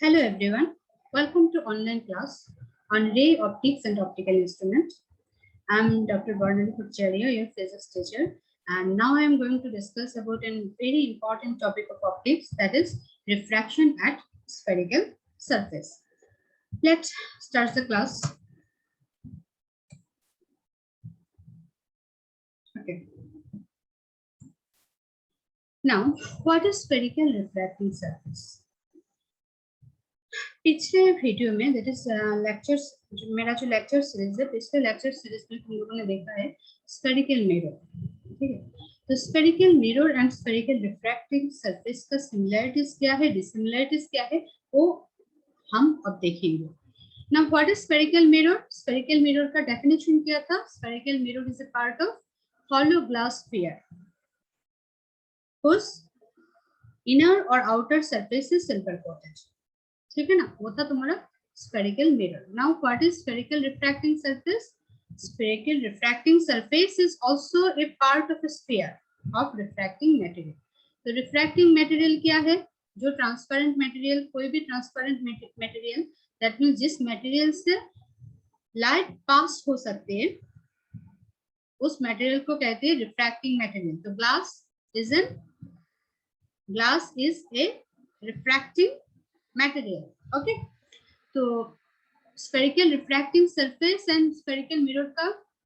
Hello everyone, welcome to online class on ray optics and optical instruments. I'm Dr. Varnali Bhattacharya, your physics teacher, and now I am going to discuss about a very important topic of optics, that is refraction at spherical surface. Let's start the class. Okay. Now, what is spherical refracting surface? पिछले video में that is lectures मेरा जो lecture series है पिछले lecture series में तुम लोगों ने देखा है स्फेरिकल मिरर, ठीक है। तो spherical mirror and spherical refracting surface का सिमिलरिटीज क्या है, डिसिमिलरिटीज क्या है, वो हम अब देखेंगे। Now what is spherical mirror? Spherical mirror का डेफिनेशन क्या था? Spherical mirror is a part of hollow glass sphere whose inner or outer surface is silver coated, ठीक है ना, वो था तुम्हारा spherical mirror. Now what is spherical refracting surface? Spherical refracting surface is also a part of a sphere of refracting material. तो refracting material क्या है? जो ट्रांसपेरेंट मटेरियल, कोई भी ट्रांसपेरेंट मटेरियल, दैट मींस जिस मटेरियल से लाइट पास हो सकते हैं उस मटेरियल को कहते हैं रिफ्रैक्टिंग मटेरियल। तो glass is a refracting material, okay. तो spherical refracting surface and spherical mirror का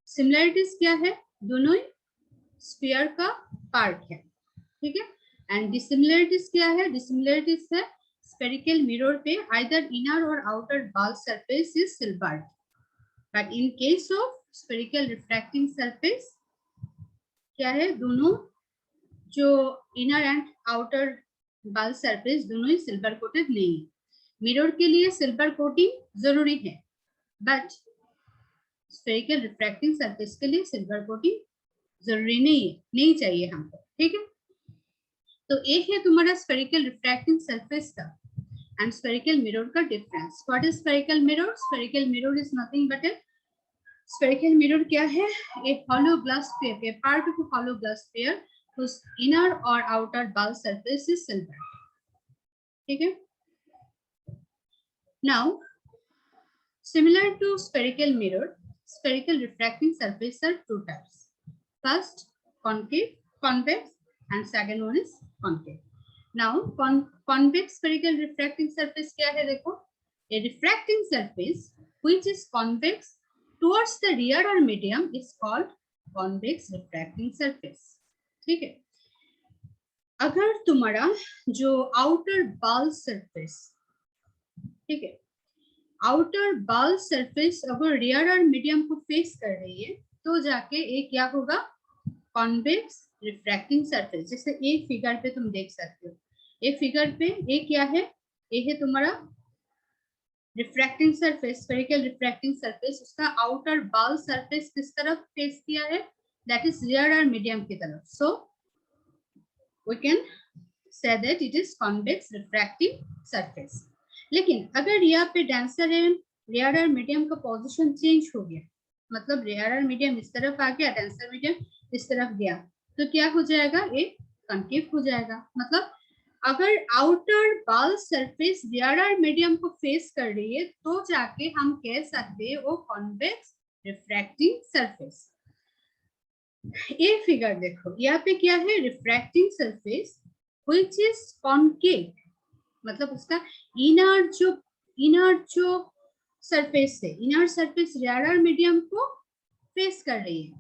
सिमिलरिटीज क्या है? दोनों ही स्फीयर का पार्ट है, ठीक है। एंड डिसिमिलरिटीज क्या है? डिसिमिलरिटीज है स्फेरिकल मिरर पे आइदर इनर और outer ball surface is silvered, but in case of spherical refracting surface क्या है? दोनों जो inner and outer ball surface दोनों ही सिल्वर कोटेड नहीं है। मिरर के लिए सिल्वर कोटिंग जरूरी है, बट स्फेरिकल रिफ्रैक्टिंग सरफेस के लिए सिल्वर कोटिंग जरूरी नहीं है, नहीं चाहिए हमको, ठीक है। तो एक है तुम्हारा स्फेरिकल रिफ्रैक्टिंग सरफेस का एंड स्फेरिकल मिरर का difference. What is spherical mirror? Spherical mirror is nothing but a spherical mirror क्या है? A hollow glass sphere, a part of a hollow glass sphere whose inner or outer ball surface is silver, ठीक है। Now, similar to spherical mirror, spherical refracting surface are two types. First, concave, convex, and second one is concave. Now, convex spherical refracting surface क्या है? देखो, a refracting surface which is convex towards the rear or medium is called convex refracting surface, ठीक है। अगर तुम्हारा जो outer ball surface, ठीक है, आउटर बॉल सरफेस अगर रियर और मीडियम को फेस कर रही है तो जाके ये क्या होगा? Convex refracting surface. जैसे ये फिगर पे तुम देख सकते हो, ये फिगर पे ये क्या है? ये है तुम्हारा refracting surface, spherical refracting surface. उसका आउटर बॉल सरफेस किस तरफ फेस किया है? That is rarer medium की तरफ। So we can say that it is convex refracting surface. लेकिन अगर यहाँ पे डेंसर एंड रेयर और मीडियम का पोजीशन चेंज हो गया, मतलब रेयर और मीडियम इस तरफ आ गया, डेंसर मीडियम इस तरफ गया, तो क्या हो जाएगा? ये कॉन्केव हो जाएगा। मतलब अगर आउटर बॉल सरफेस रेयर और मीडियम को फेस कर रही है तो जाके हम कह सकते हैं वो कॉन्वेक्स रिफ्रैक्टिंग सरफेस। ये फिगर देखो, यहाँ पे क्या है? Refracting surface which is concave, मतलब उसका इनर जो सरफेस है, इनर सरफेस रेयर और मीडियम को फेस कर रही है,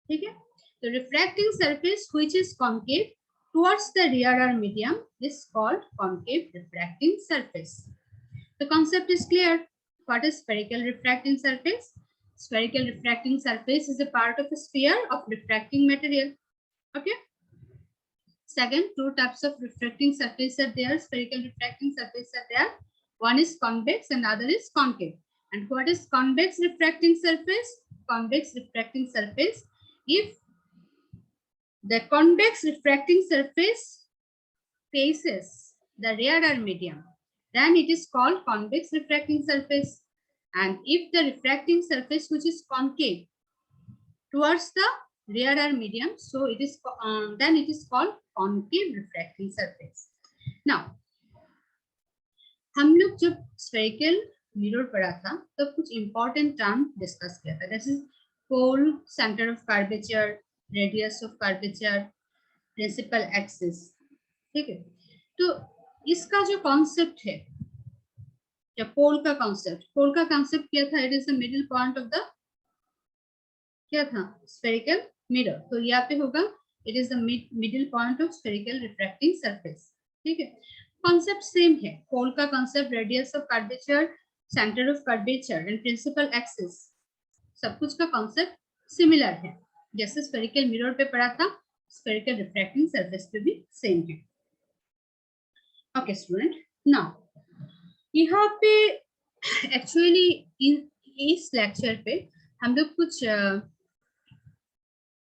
ठीक है। तो refracting surface which is concave towards the rare और medium is called concave refracting surface. The concept is clear. What is spherical refracting surface? Spherical refracting surface is a part of a sphere of refracting material, okay. Second, two types of refracting surface are there. Spherical refracting surface are there. One is convex and other is concave. And what is convex refracting surface? Convex refracting surface, if the convex refracting surface faces the rear or medium, then it is called convex refracting surface. And if the refracting surface which is concave towards the rear or medium, so it is then it is called concave refracting surface. Now, हम लोग जब spherical mirror पढ़ा था तो कुछ important term discuss किया था, जैसे pole, centre of curvature, radius of curvature, principal axis. ठीक है, तो इसका जो कॉन्सेप्ट है, या पोल का कॉन्सेप्ट क्या था? It is the middle point of the, क्या था, स्फेरिकल मिरर। तो यहाँ पे होगा it is the middle point of spherical refracting surface. ठीक है, कॉन्सेप्ट सेम है, पोल का concept, radius of curvature, centre of curvature and principal axis, सब कुछ का कॉन्सेप्ट सिमिलर है, जैसे स्फेरिकल मिरर पे पढ़ा था, स्फेरिकल रिफ्रैक्टिंग सरफेस पे भी सेम है। ओके स्टूडेंट, नाउ यहाँ पे एक्चुअली इस लेक्चर पे हम लोग कुछ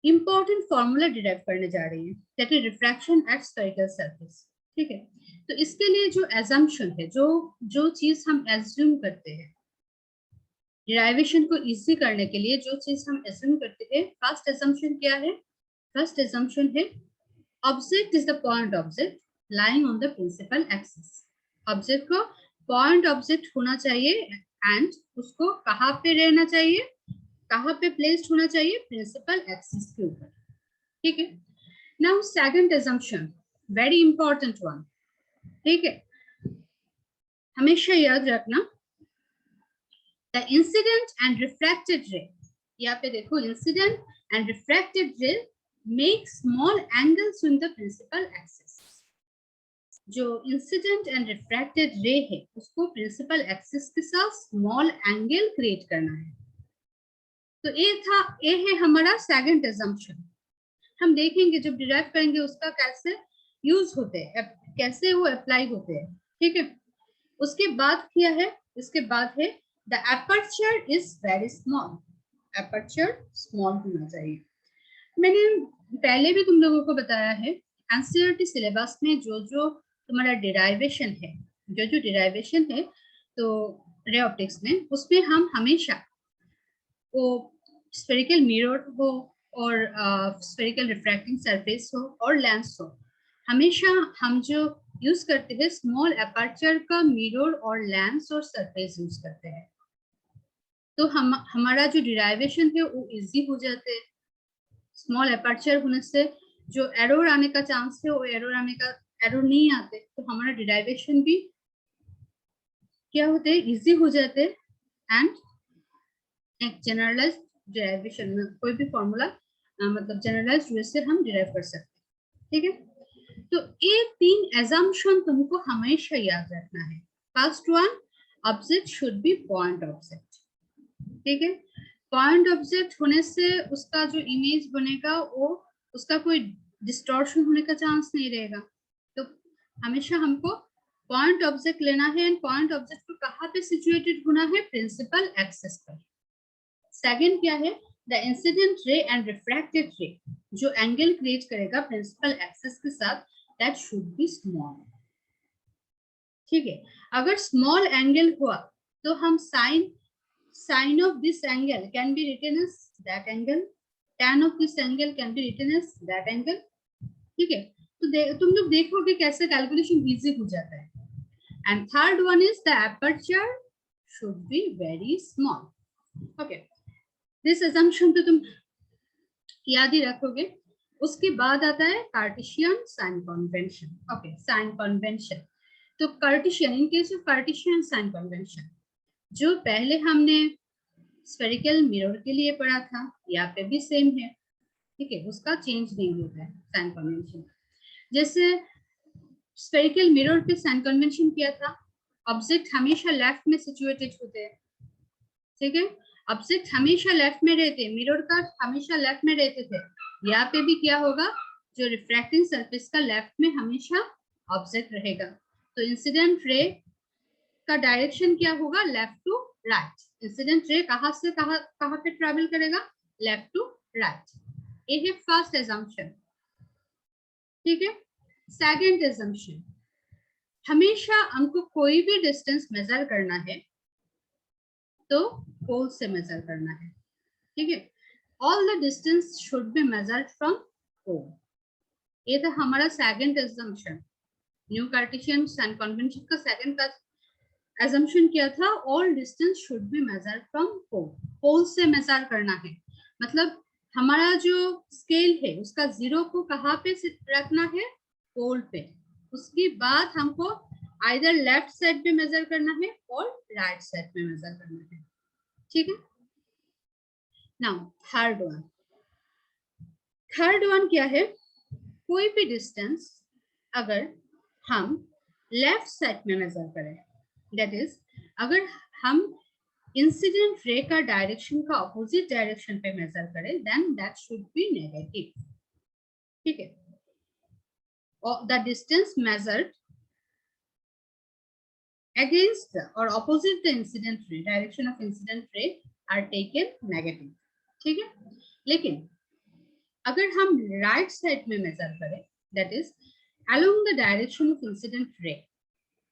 इंपॉर्टेंट फॉर्मूला डिराइव करने जा रहे हैं, that is refraction at spherical surface. ठीक है, तो इसके लिए जो एजम्पशन है, जो चीज हम एज्यूम करते हैं डिराइवेशन को इजी करने के लिए, जो चीज हम एज्यूम करते हैं, फर्स्ट एजम्पशन क्या है? फर्स्ट एजम्पशन है object is the point object lying on the principal axis. Object को पॉइंट ऑब्जेक्ट होना चाहिए एंड उसको कहाँ पे रहना चाहिए, कहाँ पे प्लेस्ड होना चाहिए? प्रिंसिपल एक्सिस के ऊपर। ठीक है, now second assumption, very important one. ठीक है, हमेशा याद रखना, द इंसिडेंट एंड रिफ्रैक्टेड रे, यहाँ पे देखो, incident and refracted ray make small angles in the principal axis. जो इंसिडेंट एंड रिफ्रैक्टेड रे है उसको प्रिंसिपल एक्सिस के साथ स्मॉल एंगल क्रिएट करना है। तो ये है हमारा सेकंड assumption। हम देखेंगे जब डिराइव करेंगे उसका कैसे यूज होते हैं, कैसे वो अप्लाई होते हैं। ठीक है, उसके बाद क्या है? इसके बाद है the aperture is very small. Aperture small होना चाहिए। मैंने पहले भी तुम लोगों को बताया है, एनसीईआरटी सिलेबस में जो तुम्हारा डिराइवेशन है, जो डिराइवेशन है, तो रे ऑप्टिक्स में, उसमें हम हमेशा वो स्फेरिकल मिरर हो और स्फेरिकल रिफ्रैक्टिंग सरफेस हो और लेंस हो, हमेशा हम जो यूज करते हैं स्मॉल एपर्चर का मिरर और लेंस और सरफेस यूज करते हैं। तो हमारा जो डिराइवेशन है वो इजी हो जाते हैं। स्मॉल एपर्चर होने से जो एरर आने का चांस है वो एरर नहीं आते, तो हमारा डिराइवेशन भी क्या होते हैं? इजी हो जाते हैं। एंड एक जनरलाइज डिराइवेशन में कोई भी फॉर्मूला मतलब जनरलाइज वे से हम डिराइव कर सकते हैं। ठीक है, तो ये तीन एजम्पशन तुमको हमेशा याद रखना है। First one, object should be point object. ठीक है, पॉइंट ऑब्जेक्ट होने से उसका जो इमेज बनेगा वो उसका कोई डिस्टॉर्शन होने का चांस नहीं रहेगा। तो हमेशा हमको पॉइंट ऑब्जेक्ट लेना है एंड पॉइंट ऑब्जेक्ट को कहाँ पे सिचुएटेड होना है? प्रिंसिपल एक्सिस पर। सेकंड क्या है? The incident ray and refracted रे, जो एंगल क्रिएट करेगा प्रिंसिपल एक्सिस के साथ, दैट शुड बी स्मॉल। ठीक है, अगर स्मॉल एंगल हुआ तो हम sine of this angle can be written as that angle, tan of this angle can be written as that angle. ठीक है, तो तुम लोग देखोगे कैसे कैलकुलेशन इजी हो जाता है। And third one is the aperture should be very small. Okay, this assumption तो तुम याद ही रखोगे। उसके बाद आता है Cartesian sign convention. Okay, sign convention, तो Cartesian, in case of Cartesian sign convention जो पहले हमने स्फेरिकल मिरर के लिए पढ़ा था, यहाँ पे भी सेम है। ठीक है, उसका चेंज नहीं होता है साइन कन्वेंशन। जैसे स्फेरिकल मिरर पे साइन कन्वेंशन किया था, ऑब्जेक्ट हमेशा लेफ्ट में सिचुएटेड होते हैं। ठीक है, ऑब्जेक्ट हमेशा लेफ्ट में रहते, मिरर का हमेशा लेफ्ट में रहते थे। यहाँ पे भी क्या होगा? जो रिफ्रैक्टिंग सरफेस का लेफ्ट में हमेशा ऑब्जेक्ट रहेगा। तो इंसिडेंट रे का डायरेक्शन क्या होगा? Left to right. Incident ray कहाँ से कहाँ पे ट्रेवल करेगा? Left to right. ये है फर्स्ट assumption। ठीक है, सेकंड assumption, हमेशा हमको कोई भी डिस्टेंस मेजर करना है तो पोल से मेजर करना है। ठीक है, all the distance should be measured from pole. ये था हमारा second assumption। New Cartesian sign convention का सेकंड का assumption क्या था, all distance should be measured from pole. pole से measure करना है, मतलब हमारा जो स्केल है उसका 0 को कहाँ पे रखना है, पोल पे. उसके बाद हमको आइदर लेफ्ट साइड पे मेजर करना है और राइट साइड पे मेजर करना है. ठीक है. नाउ थर्ड वन क्या है, कोई भी डिस्टेंस अगर हम लेफ्ट साइड में मेजर करें, दैट इज अगर हम इंसिडेंट रे का डायरेक्शन का अपोजिट डायरेक्शन पे मेजर करें, then that should be negative. ठीक है. The distance measured against or opposite the incident ray, direction of incident ray are taken negative. ठीक है. लेकिन अगर हम राइट साइड में मेजर करें, that is along the direction of incident ray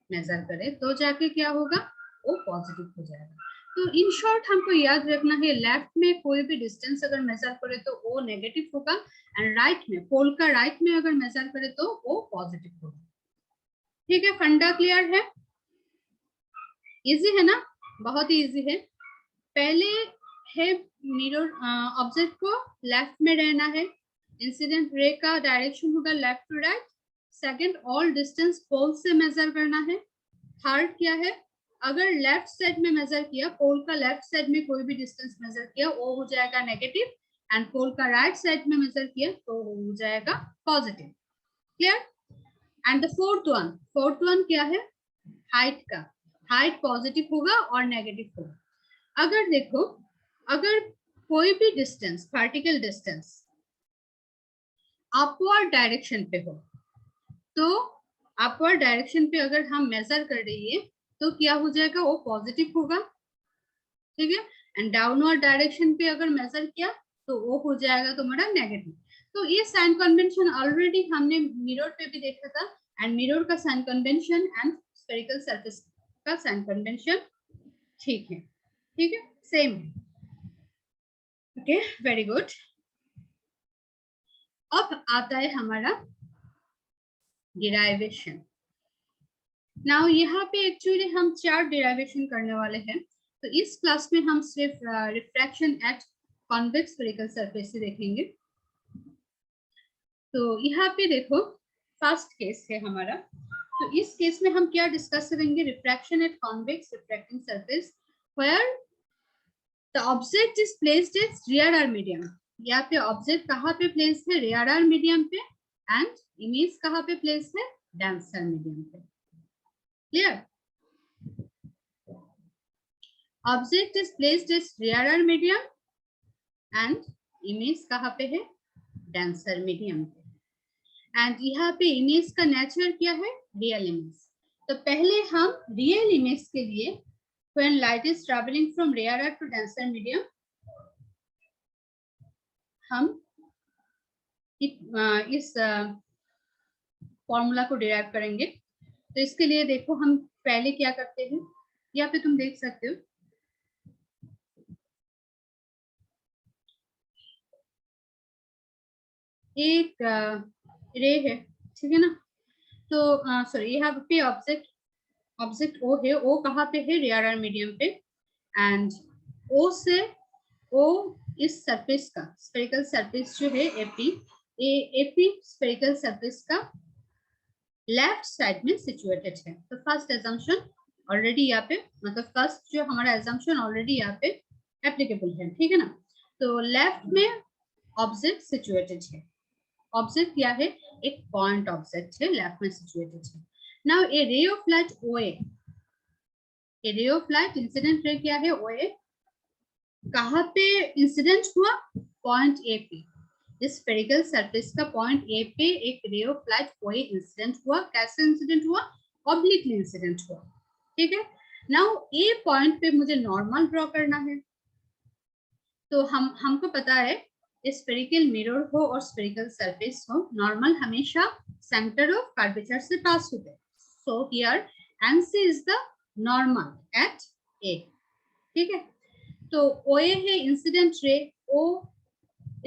measure करें, तो जाके क्या होगा, वो पॉजिटिव हो जाएगा. तो इन शॉर्ट हमको याद रखना है, लेफ्ट में कोई भी डिस्टेंस अगर मेजर करे तो वो नेगेटिव होगा, एंड राइट में, पोल का राइट में अगर मेजर करे तो वो पॉजिटिव होगा. ठीक है. फंडा क्लियर है? इजी है ना, बहुत ही इजी है. पहले है मिरर ऑब्जेक्ट को लेफ्ट में रहना है, इंसिडेंट रे का डायरेक्शन होगा left to right. Second, all distance pole से मेजर करना है. थर्ड क्या है, अगर लेफ्ट साइड में मेजर किया, पोल का लेफ्ट साइड में कोई भी डिस्टेंस मेजर किया, वो हो जाएगा नेगेटिव, एंड पोल का राइट साइड में मेजर किया तो वो हो जाएगा positive. Clear? And the fourth one क्या है, हाइट का. हाइट पॉजिटिव होगा और नेगेटिव होगा. अगर देखो, अगर कोई भी distance, vertical distance upward direction पे हो, तो अपवर्ड डायरेक्शन पे अगर हम मेजर कर रही है तो क्या हो जाएगा, वो पॉजिटिव होगा. ठीक है. एंड डाउनवर्ड डायरेक्शन पे अगर मेजर किया तो वो हो जाएगा तुम्हारा नेगेटिव. तो ये साइन कन्वेंशन ऑलरेडी हमने मिरर पे भी देखा था, एंड मिरर का sign convention and spherical surface का साइन कन्वेंशन ठीक है. ठीक है, सेम है. Okay, very good. अब आता है हमारा डिराइवेशन. नाउ यहाँ पे एक्चुअली हम 4 डिराइवेशन करने वाले हैं. तो इस क्लास में हम सिर्फ refraction at convex spherical surface से देखेंगे. तो यहाँ पे देखो, फर्स्ट केस है हमारा. तो इस केस में हम क्या डिस्कस करेंगे, refraction at convex refracting surface where the object is placed at rarer medium. यहाँ पे ऑब्जेक्ट कहाँ पे प्लेस है, रियर आर मीडियम पे, एंड इमेज कहाँ पे प्लेस है, डेंसर मीडियम पे. Clear? Object is placed at rarer medium and image कहाँ पे है, डेंसर मीडियम पे. एंड यहाँ पे इमेज का नेचर क्या है, रियल इमेज. तो पहले हम रियल इमेज के लिए, when light is traveling from rear arc to denser medium, हम इस फॉर्मूला को डिराइव करेंगे. तो इसके लिए देखो, हम पहले क्या करते हैं, यहाँ पे तुम देख सकते हो, एक रे है. ठीक है ना. तो सॉरी, यहाँ पे ऑब्जेक्ट ओ है, ओ कहाँ पे है, रियर आर मीडियम पे, एंड ओ से ओ इस सरफेस का, स्फेरिकल सरफेस जो है एपी स्फेरिकल सरफेस का लेफ्ट साइड में सिचुएटेड है. तो फर्स्ट एजम्पशन ऑलरेडी यहाँ पे, मतलब फर्स्ट जो हमारा एजम्पशन ऑलरेडी यहाँ पे एप्लीकेबल है. ठीक है ना. तो लेफ्ट में ऑब्जेक्ट सिचुएटेड है. ऑब्जेक्ट क्या है, एक पॉइंट ऑब्जेक्ट है, लेफ्ट में सिचुएटेड है. Now a ray of light ओए, ए ray of light incident ray क्या है, ओए, कहाँ पे इंसिडेंट हुआ, पॉइंट ए पे. इस स्फेरिकल सरफेस का पॉइंट ए पे एक रे ऑफ लाइट ओए इंसिडेंट हुआ. कैसे इंसिडेंट हुआ, ऑब्लिकली इंसिडेंट हुआ. ठीक है. नाउ ए पॉइंट पे मुझे नॉर्मल ड्रॉ करना है. तो हमको पता है, स्फेरिकल मिरर हो और स्फेरिकल सरफेस हो, नॉर्मल हमेशा सेंटर ऑफ कर्वेचर से पास होते हैं. So here NC is the normal at A. ठीक है. तो ओए है इंसिडेंट रे, ओ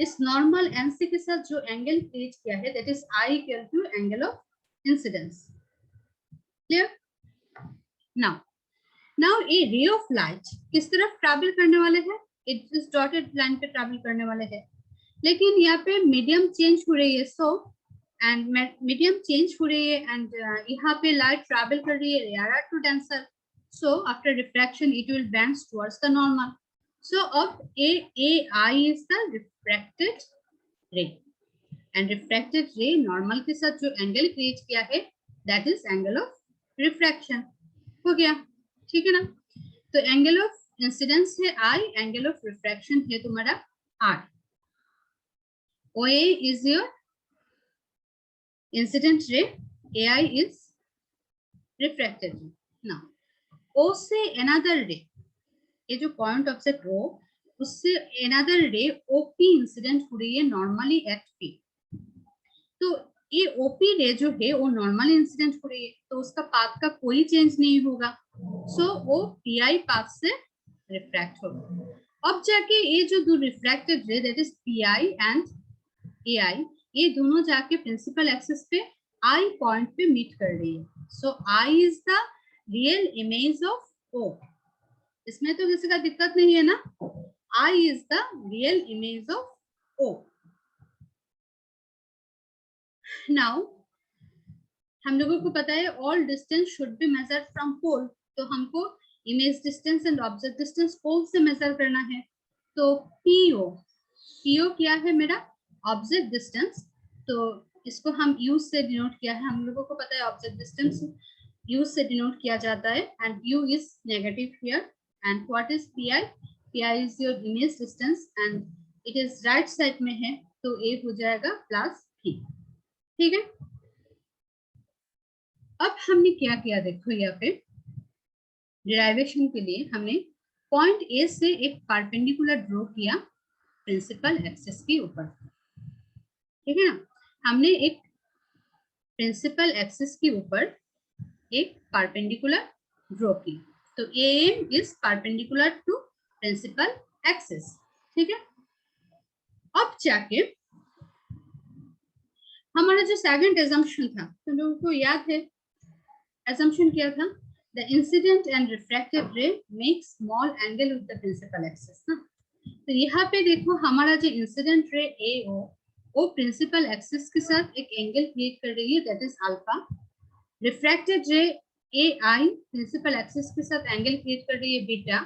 इस नॉर्मल एनसी के साथ जो एंगल क्रिएट किया है, that is I equal to angle of incidence. Clear? Now now a ray of light किस तरफ ट्रैवल करने वाले है, इस डॉटेड लाइन पे ट्रैवल करने वाले है, लेकिन यहाँ पे मीडियम चेंज हो रही है, सो एंड मीडियम चेंज हो रही है एंड यहाँ पे लाइट ट्रैवल कर रही है rare to denser, so after refraction it will bends towards the normal, so of A I is the refracted ray and refracted ray normal के साथ जो एंगल क्रिएट किया है that is angle of refraction. हो गया, ठीक है ना। तो एंगल ऑफ इंसिडेंस है आई, एंगल ऑफ रिफ्रैक्शन है तुम्हारा are. OA is your incident ray, AI is refracted ray. Now, O से another ray, ये जो point object रो उससे another ray OP incident हो रही है normally at P। तो ये OP ray जो है वो normally incident हो रही है, तो उसका path का कोई change नहीं होगा, so वो PI path से refract होगा। अब जाके ये जो दो refracted ray that is PI and AI, ये दोनों जाके प्रिंसिपल एक्सिस पे आई पॉइंट पे मीट कर रही है, so I is the real image of O. इसमें तो किसी का दिक्कत नहीं है ना, I is the real image of O. Now हम लोगों को पता है all distance should be measured from pole, तो हमको image distance and object distance pole से मेजर करना है। तो पीओ, पीओ क्या है मेरा ऑब्जेक्ट डिस्टेंस, तो इसको हम यू से डिनोट किया है, हम लोगों को पता है ऑब्जेक्ट डिस्टेंस यू से डिनोट किया जाता है and you is negative here and what is pi, pi is your image distance and it is right side में है तो ए हो जाएगा प्लस पी, ठीक है। अब हमने क्या किया देखो, यहाँ पे डिराइवेशन के लिए हमने पॉइंट ए से एक परपेंडिकुलर ड्रॉ किया प्रिंसिपल एक्सिस के ऊपर, ठीक है ना। हमने एक प्रिंसिपल एक्सिस के ऊपर एक परपेंडिकुलर ड्रॉ की, तो AM is perpendicular to principal axis, ठीक है। अब जाके हमारा जो सेकंड एजम्पशन था, तो लोगों को याद है एजम्पशन क्या था, the incident and refracted ray make small angle with the principal axis ना। तो यहाँ पे देखो हमारा जो इंसिडेंट रे AO वो प्रिंसिपल एक्सिस के साथ एक एंगल क्रिएट कर रही है that is alpha, refracted ray AI principal axis के साथ एंगल क्रिएट कर रही है beta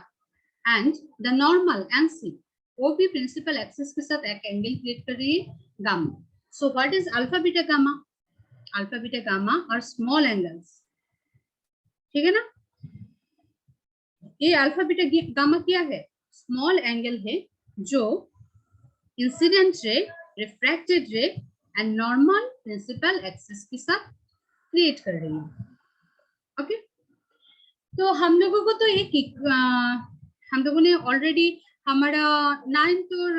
and the normal NC वो भी प्रिंसिपल एक्सिस के साथ एक एंगल क्रिएट कर रही है gamma. So what is alpha beta gamma, alpha beta gamma और स्मॉल एंगल्स, ठीक है ना। ये अल्फा बीटा गामा क्या है, स्मॉल एंगल है जो incident ray, refracted ray and normal principal axis के साथ क्रिएट कर रही है, ओके। तो हम लोगों को तो एक हम लोगों ने ऑलरेडी हमारा 9th और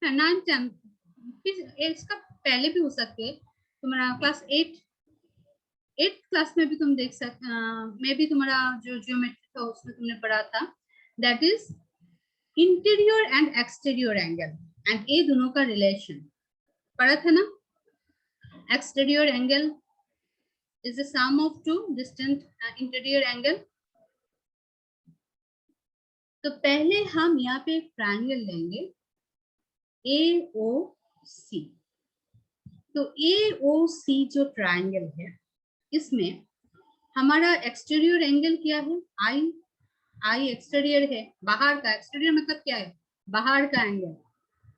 9th 10th, इसका पहले भी हो सकते है तुम्हारा क्लास 8th क्लास में भी तुम देख सकते, मे भी तुम्हारा जो ज्योमेट्री था उसमें तुमने पढ़ा था, that is interior and exterior angle and ये दोनों का रिलेशन पढ़ा था ना। Exterior angle is the sum of two distant interior angle। तो पहले हम यहाँ पे एक ट्रायंगल लेंगे AOC। तो AOC जो ट्रायंगल है इसमें हमारा एक्सटीरियर एंगल क्या है, आई एक्सटीरियर है, बाहर का, एक्सटीरियर मतलब क्या है, बाहर का एंगल।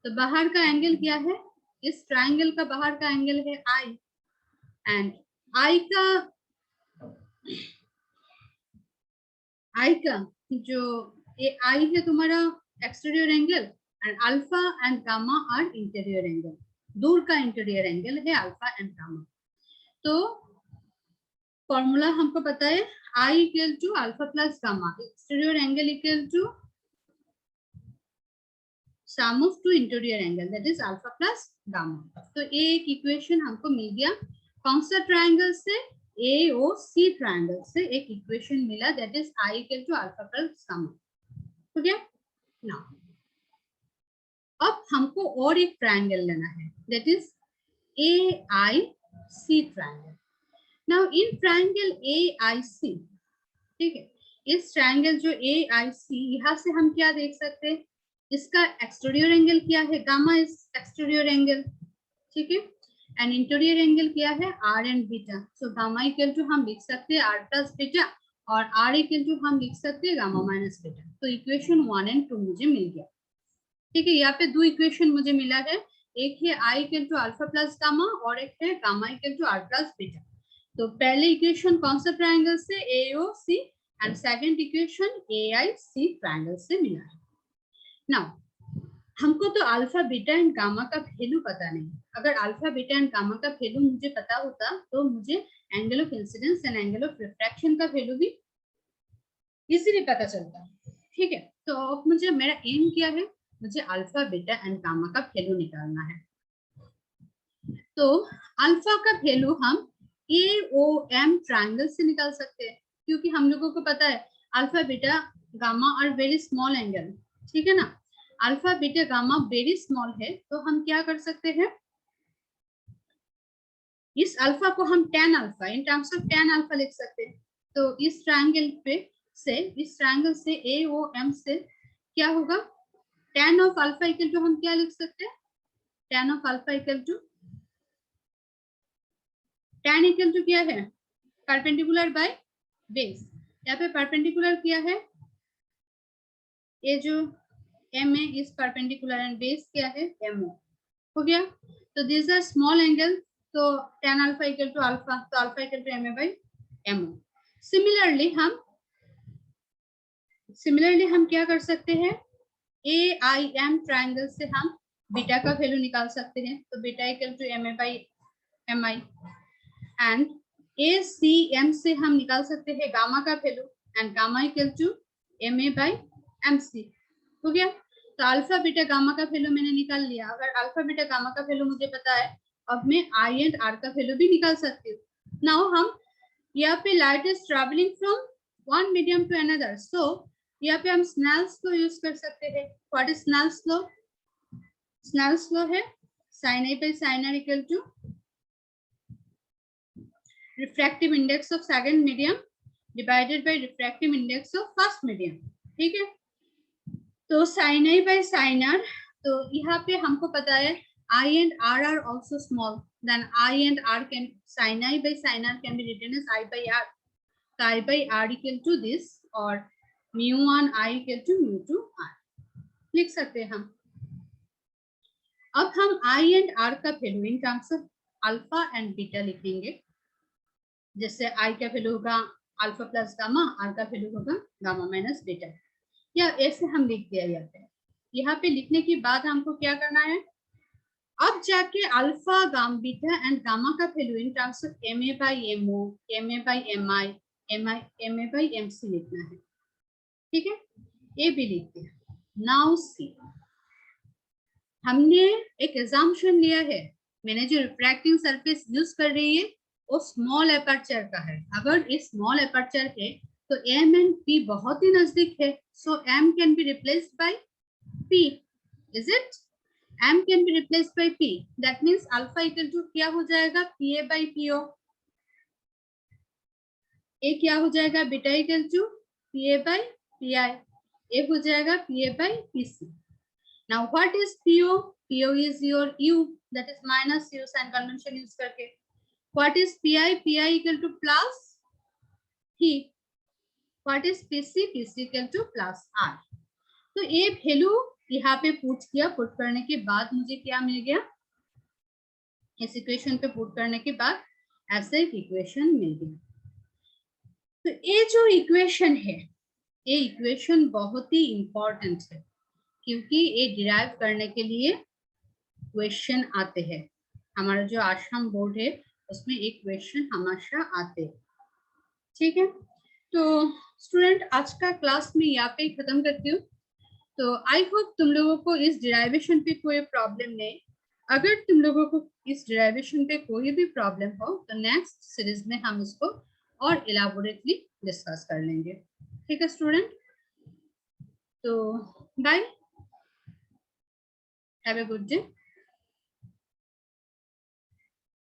तो बाहर का एंगल क्या है, इस ट्रायंगल का बाहर का एंगल है आई एंड आई का जो ये आई है तुम्हारा exterior angle and alpha and gamma are interior angle, दूर का इंटीरियर एंगल है अल्फा एंड गामा। तो फॉर्मूला हमको पता है I equal to alpha plus gamma, exterior angle equal to sum of two interior angle that is alpha plus gamma. तो ये एक इक्वेशन हमको मिल गया, कौन सा ट्रायंगल से, AOC ट्रायंगल से एक इक्वेशन मिला that is I equal to alpha plus gamma, हो गया। नाउ अब हमको और एक ट्रायंगल लेना है that is AIC triangle. Now in triangle AIC, ठीक है, इस ट्रायंगल जो AIC, यहाँ से हम क्या देख सकते हैं, इसका एक्सटीरियर एंगल क्या है, गामा इज एक्सटीरियर एंगल, ठीक है, एंड इंटीरियर एंगल क्या है, R and beta. So gamma equal to हम लिख सकते हैं R प्लस बीटा और R इक्वल टू हम लिख सकते हैं गामा माइनस बीटा। तो इक्वेशन 1 एंड 2 मुझे मिल गया, ठीक है। यहाँ पे दो इक्वेशन मुझे मिला है, एक है I equal to alpha plus gamma और एक है gamma equal to R plus beta. तो पहले इक्वेशन कौन सा ट्रायंगल से, AOC, and second equation AIC triangle से मिला है। नाउ हमको तो अल्फा बीटा एंड गामा का वैल्यू पता नहीं, अगर अल्फा बीटा एंड गामा का वैल्यू मुझे पता होता तो मुझे angle of incidence and angle of refraction का वैल्यू भी इजीली पता चलता, ठीक है। तो अब मुझे, मेरा एम क्या है, मुझे अल्फा बीटा एंड गामा का वैल्यू निकालना है। तो अल्फा का वैल्यू हम AOM ट्रायंगल से निकाल सकते हैं, क्योंकि हम लोगों को पता है alpha beta gamma are very small angle, ठीक है ना। Alpha beta gamma very small है, तो हम क्या कर सकते हैं, इस अल्फा को हम tan alpha, in terms of tan alpha लिख सकते हैं। तो इस ट्रायंगल पे से, इस ट्रायंगल से AOM से क्या होगा, tan of alpha equal to हम क्या लिख सकते हैं, tan of alpha equal to, tan equal to क्या है, परपेंडिकुलर बाय बेस। यहाँ पे परपेंडिकुलर क्या है, ये जो M है इस परपेंडिकुलर एंड बेस क्या है, MO, हो गया। तो दिस आर स्मॉल एंगल, तो tan alpha equal to alpha, तो alpha equal to MA by MO। Similarly हम क्या कर सकते हैं, AIM ट्रायंगल से हम बीटा का वैल्यू निकाल सकते हैं। तो beta equal to MA by MI, and ACM से हम निकाल सकते हैं गामा का value, and gamma equal to MA by MC, हो गया। तो अल्फा बीटा गामा का वैल्यू मैंने निकाल लिया। अगर अल्फा बीटा गामा का वैल्यू मुझे पता है, अब मैं I एंड R का वैल्यू भी निकाल सकती हूँ। नाउ हम यहाँ पे light is travelling from one medium to another, सो यहाँ पे हम स्नेल्स लॉ यूज कर सकते हैं। What is Snell's law, Snell's law है sin A by sin R equal to refractive index of second medium divided by refractive index of first medium, ठीक है। तो sin A by sin R, तो यहाँ पे हमको पता है I and R are also small, then I and R can, sin I by sin R can be written as I by R, so I by R equal to this, और mu on I equal to mu to R लिख सकते हैं हम। अब हम I and R का value in terms of alpha and beta लिखेंगे, जैसे I का वैल्यू होगा अल्फा प्लस गामा, R का वैल्यू होगा गामा माइनस बीटा, या ऐसे हम लिख दिया जाता है। यहाँ पे लिखने के बाद हमको क्या करना है, अब जाके alpha gamma beta and gamma का value in terms of MA by MO, MA by MI, MA by MC लिखना है, ठीक है। ये भी लिखते हैं। नाउ सी, हमने एक assumption लिया है, मैंने जो रिफ्रैक्टिंग सरफेस यूज कर रही है वो स्मॉल एपर्चर का है। अगर ये स्मॉल एपर्चर है तो M एंड P बहुत ही नजदीक है, सो M can be replaced by P, is it, M can be replaced by P, that means alpha equal to क्या हो जाएगा, PA by PO, A क्या हो जाएगा, beta equal to PA by PI, A हो जाएगा PA by PC। Now what is PO? PO is your U, that is minus U sign convention use करके। What is PI? PI equal to plus P। What is PC? PC equal to plus R। तो ये value यहाँ पे put किया, put करने के बाद मुझे क्या मिल गया, इस इक्वेशन पे पुट करने के बाद ऐसे एक इक्वेशन मिल गया। तो ये जो इक्वेशन है, ये इक्वेशन बहुत ही इंपॉर्टेंट है, क्योंकि ये डिराइव करने के लिए क्वेश्चन आते हैं। हमारा जो आसाम बोर्ड है उसमें एक क्वेश्चन हमेशा आते हैं, ठीक है। तो स्टूडेंट, आज का क्लास में यहाँ पे खत्म करती हूँ। तो आई होप तुम लोगों को इस डिराइवेशन पे कोई प्रॉब्लम नहीं। अगर तुम लोगों को इस डिराइवेशन पे कोई भी प्रॉब्लम हो तो नेक्स्ट सीरीज में हम इसको और इलाबोरेटली डिस्कस कर लेंगे, ठीक है स्टूडेंट। तो bye, have a good day.